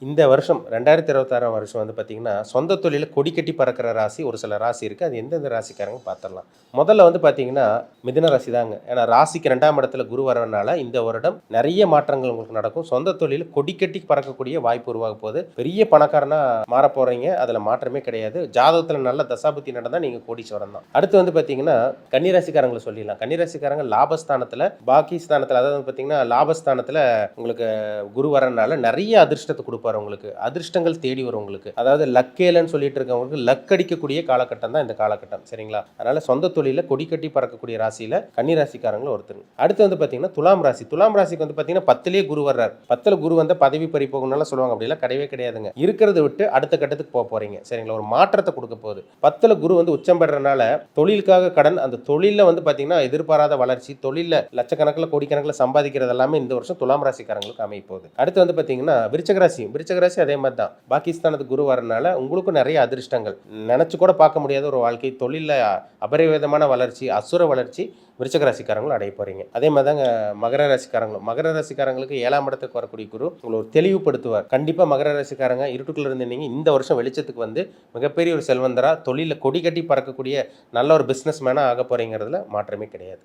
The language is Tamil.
இந்த வருஷம் 2026 வருஷம் வந்து பார்த்தீங்கன்னா, சொந்த தொழில கொடி கட்டி பறக்கிற ராசி ஒரு சில ராசி இருக்குது. அது எந்தெந்த ராசிக்காரங்க பார்த்துடலாம். முதல்ல வந்து பார்த்தீங்கன்னா, மிதுன ராசி தாங்க. ஏன்னா ராசிக்கு 2ஆம் இடத்துல குரு வரனால இந்த வருடம் நிறைய மாற்றங்கள் உங்களுக்கு நடக்கும். சொந்த தொழில கொடி கட்டி பறக்கக்கூடிய வாய்ப்பு உருவாக போகுது. பெரிய பணக்காரனா மாற போறீங்க. அதில் மாற்றமே கிடையாது. ஜாதகத்தில் நல்ல தசாபுத்தி நடந்தால் நீங்கள் கோடீஸ்வரன் தான். அடுத்து வந்து பார்த்தீங்கன்னா, கன்னிராசிக்காரங்களை சொல்லிடலாம். கன்னிராசிக்காரங்க லாபஸ்தானத்தில், பாக்கி ஸ்தானத்தில், அதாவது பார்த்தீங்கன்னா லாபஸ்தானத்தில் உங்களுக்கு குரு வரனால நிறைய அதிர்ஷ்டத்தை கொடுப்பாரு உங்களுக்கு. அதிர்ஷ்டங்கள் தேடி வரும் உங்களுக்கு. அதாவது லக்கேலன்னு சொல்லிட்டு இருக்கவங்களுக்கு லக் அடிக்கக்கூடிய காலகட்டம் தான் இந்த காலகட்டம். சரிங்களா? அதனால சொந்த தொழில கொடி கட்டி பறக்கக்கூடிய ராசியில கன்னிராசிக்காரங்களும் ஒருத்தர். அடுத்து வந்து பார்த்தீங்கன்னா துலாம் ராசி. துலாம் ராசிக்கு வந்து பார்த்தீங்கன்னா 10லேயே குரு வர்றார். 10ல் குரு வந்து பதவி பறி போகணும்னு சொல்லுவாங்க. அப்படிலாம் கிடையவே கிடையாதுங்க. இருக்கிறத விட்டு அடுத்த கட்டத்துக்கு போக போறீங்க. சரிங்களா? ஒரு மாற்றத்தை கொடுக்க போகுது. 10ல் குரு வந்து உச்சம் பெறறனால தொழிலுக்காக கடன், அந்த தொழிலில் வந்து பார்த்தீங்கன்னா எதிர்பாராத வளர்ச்சி, தொழிலில் லட்சக்கணக்கில் கோடிக்கணக்கில் சம்பாதிக்கிறது எல்லாமே இந்த வருஷம் துலாம் ராசிக்காரங்களுக்கு அமைய போகுது. அடுத்து வந்து பார்த்தீங்கன்னா விருச்சிக ராசி அதே மாதிரி தான். பாகிஸ்தானுக்கு குரு வரனால உங்களுக்கும் நிறைய அதிர்ஷ்டங்கள், நினைச்சு கூட பார்க்க முடியாத ஒரு வாழ்க்கை, தொழிலில் அபரிவிதமான வளர்ச்சி, அசுர வளர்ச்சி விருச்சிக ராசிக்காரங்களும் அடைய போறீங்க. அதே மாதிரி தாங்க மகர ராசிக்காரங்களுக்கு 7ஆம் இடத்துக்கு வரக்கூடிய குரு உங்களை ஒரு தெளிவுபடுத்துவார். கண்டிப்பாக மகர ராசிக்காரங்க இருட்டுக்குள்ள இருந்தீங்க இந்த வருஷம் வெளிச்சத்துக்கு வந்து மிகப்பெரிய ஒரு செல்வந்தரா, தொழிலில் கொடி கட்டி பறக்கக்கூடிய நல்ல ஒரு பிஸ்னஸ் மேனாக ஆக போறீங்கிறதுல மாற்றமே கிடையாது.